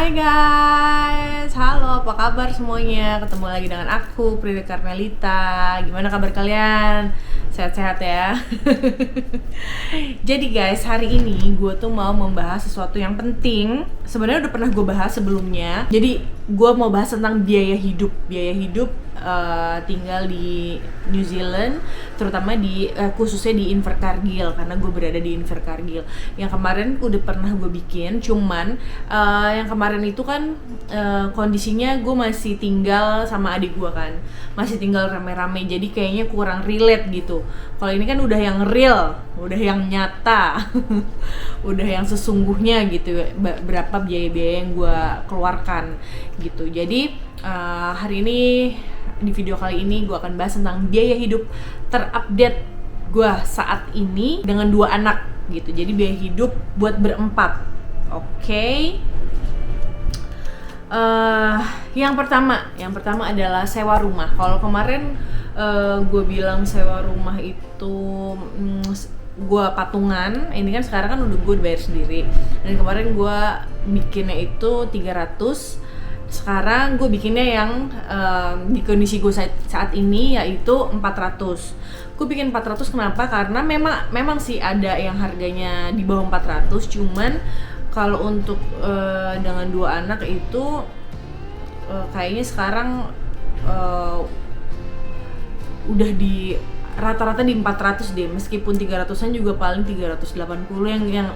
Hai guys, halo apa kabar semuanya? Ketemu lagi dengan aku, Prida Karmelita. Gimana kabar kalian? Sehat-sehat ya? Jadi guys, hari ini gue tuh mau membahas sesuatu yang penting. Sebenarnya udah pernah gue bahas sebelumnya. Jadi gue mau bahas tentang biaya hidup. Biaya hidup tinggal di New Zealand, terutama di khususnya di Invercargill, karena gue berada di Invercargill. Yang kemarin udah pernah gue bikin, cuman yang kemarin itu kan kondisinya gue masih tinggal sama adik gue kan, masih tinggal rame-rame, jadi kayaknya kurang relate gitu. Kalau ini kan udah yang real, udah yang nyata, udah yang sesungguhnya gitu, berapa biaya-biaya yang gue keluarkan gitu. Jadi hari ini di video kali ini gue akan bahas tentang biaya hidup terupdate gue saat ini dengan 2 anak gitu. Jadi biaya hidup buat berempat. Oke. Yang pertama adalah sewa rumah. Kalau kemarin gue bilang sewa rumah itu gue patungan, ini kan sekarang kan udah gue bayar sendiri. Dan kemarin gue bikinnya itu 300. Sekarang gue bikinnya yang di kondisi gue saat ini yaitu 400. Gue bikin 400 kenapa? Karena memang sih ada yang harganya di bawah 400, cuman kalau untuk dengan 2 anak itu kayaknya sekarang udah di rata-rata di 400 deh, meskipun 300-an juga paling 380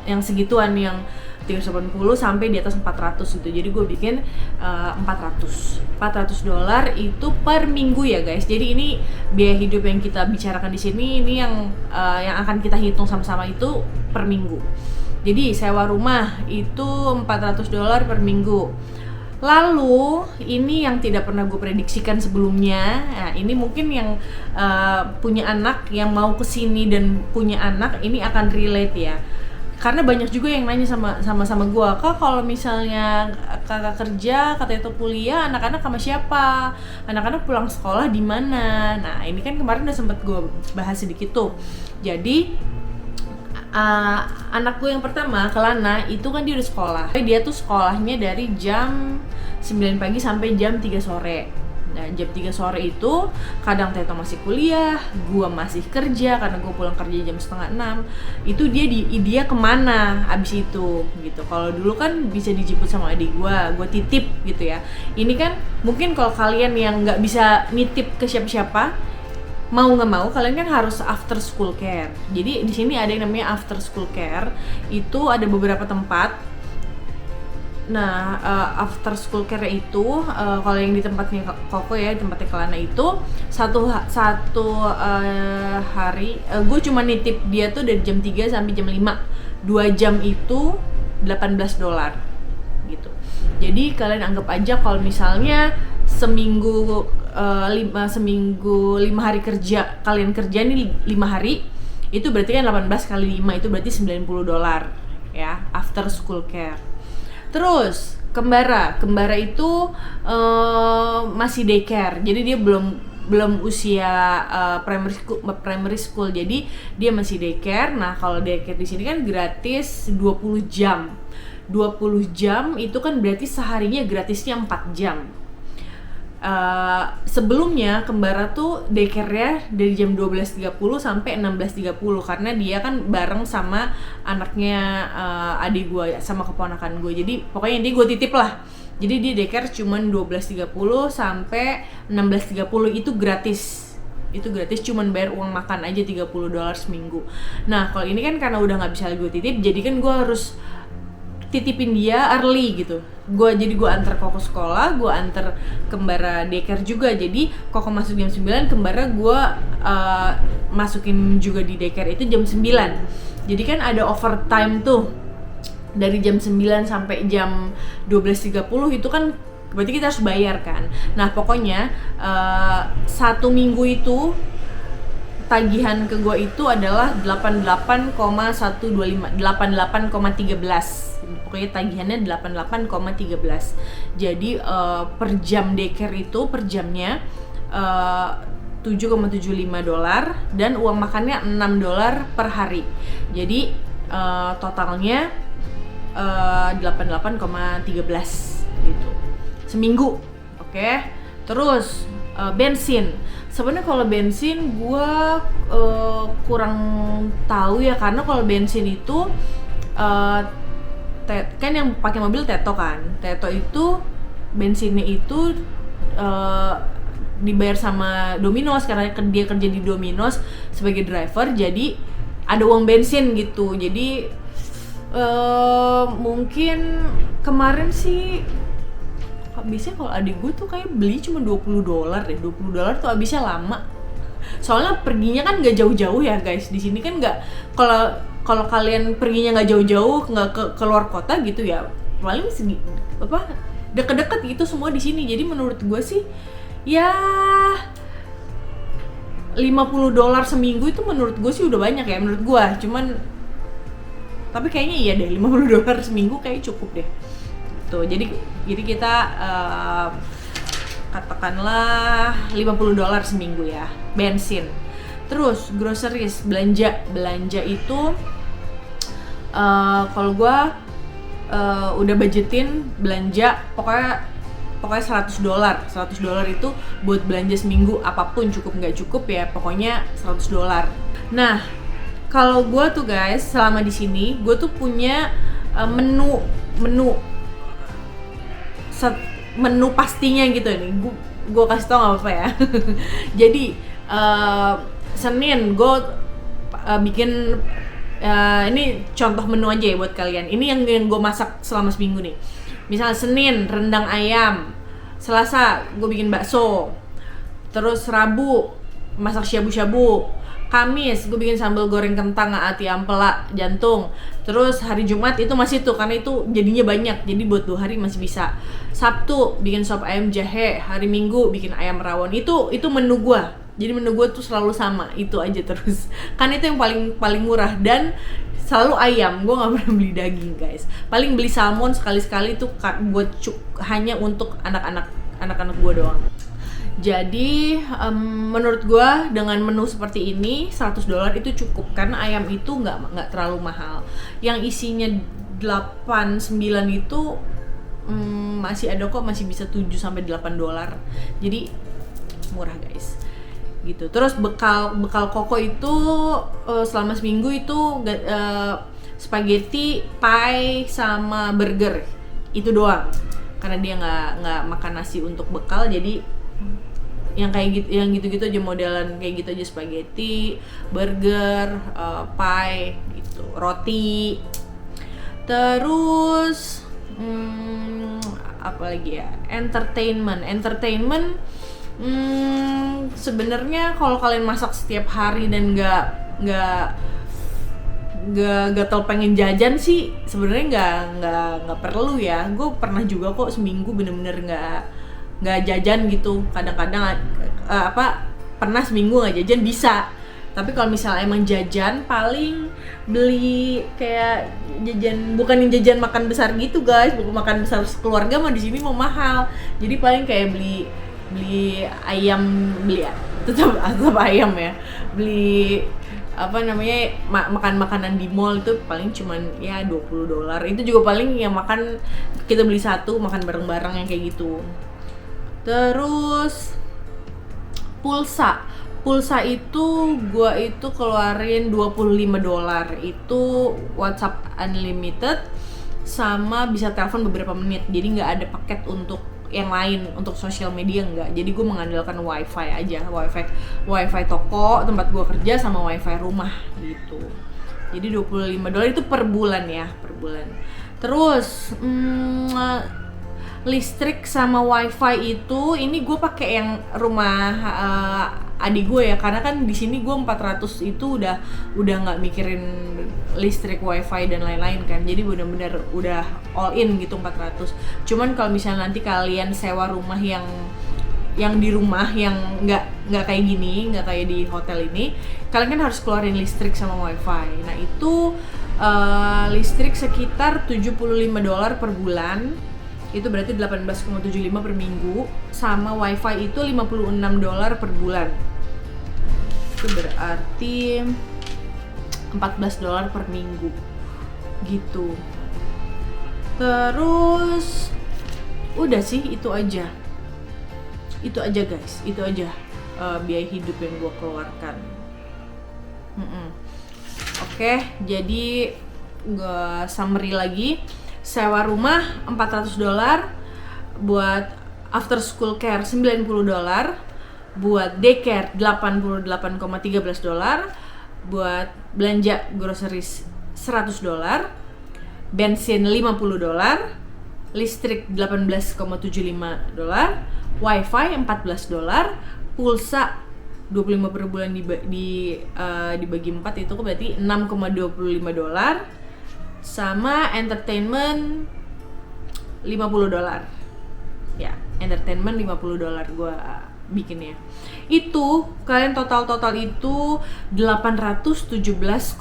yang segituan, yang 380 sampai di atas 400 gitu. Jadi gue bikin $400 itu per minggu ya guys. Jadi ini biaya hidup yang kita bicarakan di sini, ini yang akan kita hitung sama-sama itu per minggu. Jadi sewa rumah itu $400 per minggu. Lalu ini yang tidak pernah gue prediksikan sebelumnya. Nah, ini mungkin yang punya anak, yang mau kesini dan punya anak, ini akan relate ya. Karena banyak juga yang nanya sama gue, Kak, kalau misalnya kakak kerja, katanya tuh kuliah, anak-anak sama siapa? Anak-anak pulang sekolah di mana? Nah, ini kan kemarin udah sempet gue bahas sedikit tuh. Jadi anakku yang pertama, Kelana, itu kan dia udah sekolah. Dia tuh sekolahnya dari jam 9 pagi sampai jam 3 sore. Nah, jam 3 sore itu kadang Teto masih kuliah, gua masih kerja karena gua pulang kerja jam setengah 6. Itu dia kemana abis itu gitu. Kalau dulu kan bisa dijemput sama adik gua titip gitu ya. Ini kan mungkin kalau kalian yang nggak bisa nitip ke siapa-siapa, mau nggak mau kalian kan harus after school care. Jadi di sini ada yang namanya after school care. Itu ada beberapa tempat. Nah, after school care itu kalau yang di tempatnya Koko ya, di tempatnya Kelana itu satu hari gue cuma nitip dia tuh dari jam 3 sampai jam 5. 2 jam itu $18 gitu. Jadi kalian anggap aja kalau misalnya seminggu 5 hari kerja, kalian kerja nih 5 hari, itu berarti kan 18 kali 5 itu berarti $90 ya, after school care. Terus kembara itu masih daycare, jadi dia belum usia primary school, jadi dia masih daycare. Nah, kalau daycare di sini kan gratis 20 jam. 20 jam itu kan berarti seharinya gratisnya 4 jam. Sebelumnya kembara tuh daycare-nya dari jam 12.30 sampai 16.30 karena dia kan bareng sama anaknya adik gue, sama keponakan gue. Jadi pokoknya dia gue titip lah. Jadi dia daycare cuman 12.30 sampai 16.30 itu gratis. Itu gratis, cuman bayar uang makan aja $30 seminggu. Nah, kalau ini kan karena udah nggak bisa gue titip, jadi kan gue harus titipin dia early gitu. Jadi gue antar Koko sekolah, gue antar kembara daycare juga. Jadi Koko masuk jam 9, kembara gue masukin juga di daycare itu jam 9. Jadi kan ada overtime tuh dari jam 9 sampai jam 12.30 itu kan berarti kita harus bayar kan. Nah, pokoknya 1 minggu itu tagihan ke gue itu adalah 88,13. Pokoknya tagihannya 88,13. Jadi per jam daycare itu per jamnya $7,75 dan uang makannya $6 per hari. Jadi totalnya 88,13 seminggu. Oke. Terus bensin. Sebenarnya kalau bensin gue kurang tahu ya, karena kalau bensin itu kan yang pakai mobil Teto kan. Teto itu bensinnya itu dibayar sama Domino's karena dia kerja di Domino's sebagai driver, jadi ada uang bensin gitu. Jadi mungkin kemarin sih habisnya, kalau adik gue tuh kayak beli cuma $20 deh. $20 tuh habisnya lama. Soalnya perginya kan nggak jauh-jauh ya guys. Di sini kan nggak, kalau kalian perginya nggak jauh-jauh, nggak ke luar kota gitu ya, paling deket-deket gitu semua di sini. Jadi menurut gue sih ya $50 seminggu itu menurut gue sih udah banyak ya, menurut gue. Cuman tapi kayaknya iya deh, $50 seminggu kayak cukup deh tuh. Jadi kita katakanlah $50 seminggu ya bensin. Terus groceries, belanja itu kalau gue udah budgetin belanja pokoknya $100 itu buat belanja seminggu, apapun cukup nggak cukup ya, pokoknya $100. Nah, kalau gue tuh guys selama di sini gue tuh punya menu pastinya gitu nih. Gue kasih tau nggak apa-apa ya. Jadi Senin gue bikin ini contoh menu aja ya buat kalian. Ini yang gue masak selama seminggu nih. Misalnya Senin rendang ayam, Selasa gue bikin bakso, terus Rabu masak syabu-syabu, Kamis gue bikin sambal goreng kentang, ati ampela, jantung. Terus hari Jumat itu masih tuh, karena itu jadinya banyak, jadi buat 2 hari masih bisa. Sabtu bikin sop ayam jahe, hari Minggu bikin ayam rawon. Itu menu gue. Jadi menu gue tuh selalu sama, itu aja terus. Kan itu yang paling murah, dan selalu ayam, gue nggak pernah beli daging guys. Paling beli salmon sekali-sekali itu buat hanya untuk anak-anak gue doang. Jadi menurut gue dengan menu seperti ini $100 itu cukup, karena ayam itu nggak terlalu mahal. Yang isinya 8-9 itu masih ada kok, masih bisa $7-8. Jadi murah guys gitu. Terus bekal koko itu selama seminggu itu spaghetti, pie, sama burger, itu doang. Karena dia nggak makan nasi untuk bekal, jadi yang gitu-gitu aja, modelan kayak gitu aja, spaghetti, burger, pie gitu, roti. Terus apa lagi ya? Entertainment sebenarnya kalau kalian masak setiap hari dan nggak gatel pengen jajan sih, sebenarnya nggak perlu ya. Gue pernah juga kok seminggu bener-bener nggak jajan gitu. Kadang-kadang pernah seminggu nggak jajan bisa. Tapi kalau misalnya emang jajan, paling beli kayak jajan, bukan yang jajan makan besar gitu guys, bukan makan besar keluarga mah di sini mau mahal. Jadi paling kayak beli ayam, tetap ayam ya, beli makan makanan di mall itu paling cuman ya $20. Itu juga paling yang makan kita beli satu, makan bareng-bareng yang kayak gitu. Terus pulsa itu gua itu keluarin $25, itu WhatsApp unlimited sama bisa telepon beberapa menit. Jadi nggak ada paket untuk yang lain, untuk sosial media enggak. Jadi gue mengandalkan wifi aja, wifi toko tempat gue kerja sama wifi rumah gitu. Jadi $25 itu per bulan ya, per bulan. Terus listrik sama wifi itu, ini gue pakai yang rumah adik gue ya, karena kan di sini gue 400 itu udah nggak mikirin listrik, wifi dan lain-lain kan. Jadi benar-benar udah all in gitu 400. Cuman kalau misalnya nanti kalian sewa rumah yang di rumah yang nggak kayak gini, nggak kayak di hotel ini, kalian kan harus keluarin listrik sama wifi. Nah itu listrik sekitar $75 per bulan, itu berarti 18,75 per minggu, sama wifi itu $56 per bulan, itu berarti $14 per minggu gitu. Terus Udah sih, itu aja guys, itu aja biaya hidup yang gue keluarkan. Oke, jadi gue summary lagi. Sewa rumah $400, buat after school care $90, buat daycare $88,13, buat belanja groceries $100, bensin $50, listrik $18,75, wifi $14, pulsa 25 per bulan dibagi 4 itu berarti $6,25, sama entertainment $50. Ya, entertainment $50 gue bikinnya. Itu kalian total itu $817,13.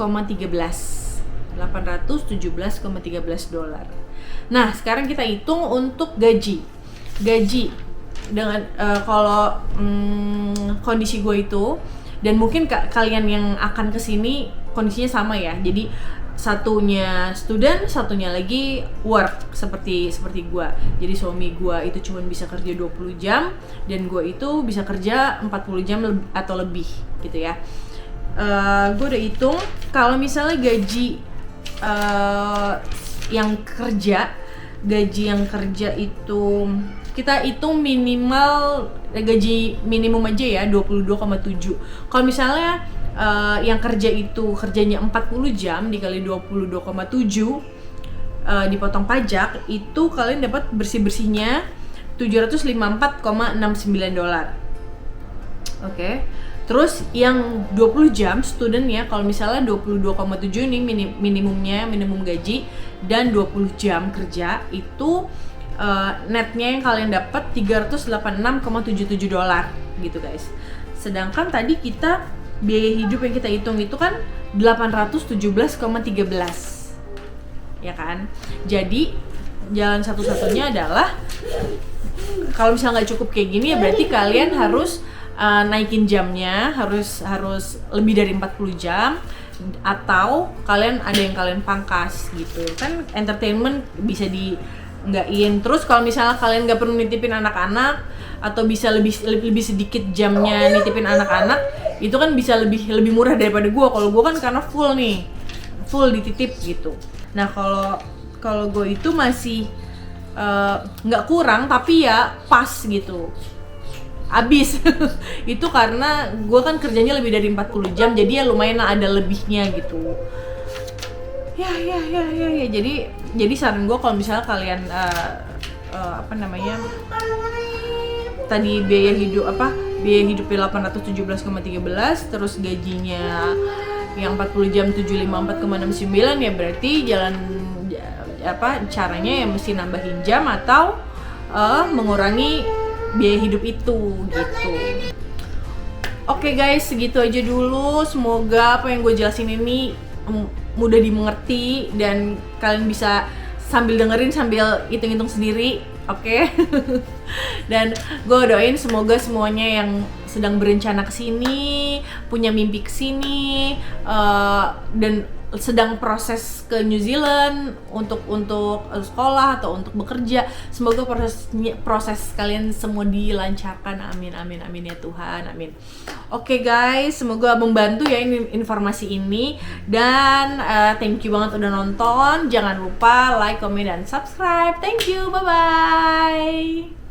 Nah, sekarang kita hitung untuk gaji dengan kalau kondisi gue itu, dan mungkin kalian yang akan kesini kondisinya sama ya. Jadi satunya student, satunya lagi work seperti gue. Jadi suami gue itu cuma bisa kerja 20 jam dan gue itu bisa kerja 40 jam atau lebih gitu ya. Gue udah hitung kalau misalnya gaji yang kerja itu kita hitung minimal gaji minimum aja ya 22,7. Kalau misalnya yang kerja itu kerjanya 40 jam dikali 22,7 dipotong pajak, itu kalian dapat bersih-bersihnya $754,69. Oke. Terus yang 20 jam student ya, kalau misalnya 22,7 ini minimum gaji, dan 20 jam kerja itu netnya yang kalian dapat $386,77 gitu guys. Sedangkan tadi kita biaya hidup yang kita hitung itu kan 817,13 ya kan. Jadi jalan satu-satunya adalah kalau misalnya nggak cukup kayak gini ya berarti kalian harus naikin jamnya, harus lebih dari 40 jam, atau kalian ada yang kalian pangkas gitu kan. Entertainment bisa nggakin. Terus kalau misalnya kalian nggak perlu nitipin anak-anak atau bisa lebih sedikit jamnya nitipin anak-anak, itu kan bisa lebih murah daripada gue. Kalau gue kan karena full dititip gitu. Nah kalau gue itu masih nggak kurang tapi ya pas gitu, abis. Itu karena gue kan kerjanya lebih dari 40 jam, jadi ya lumayan ada lebihnya gitu. Ya. Jadi saran gue kalau misalnya kalian tadi biaya hidupnya 817,13, terus gajinya yang 40 jam 754,69, ya berarti caranya ya mesti nambahin jam atau mengurangi biaya hidup itu gitu. Oke guys, segitu aja dulu. Semoga apa yang gue jelasin ini mudah dimengerti dan kalian bisa sambil dengerin sambil hitung-hitung sendiri, oke? Dan gue doain semoga semuanya yang sedang berencana kesini, punya mimpi kesini, dan sedang proses ke New Zealand untuk sekolah atau untuk bekerja, semoga proses kalian semua dilancarkan, amin ya Tuhan, amin. Oke guys, semoga membantu ya informasi ini, dan thank you banget udah nonton. Jangan lupa like, comment, dan subscribe. Thank you, bye bye.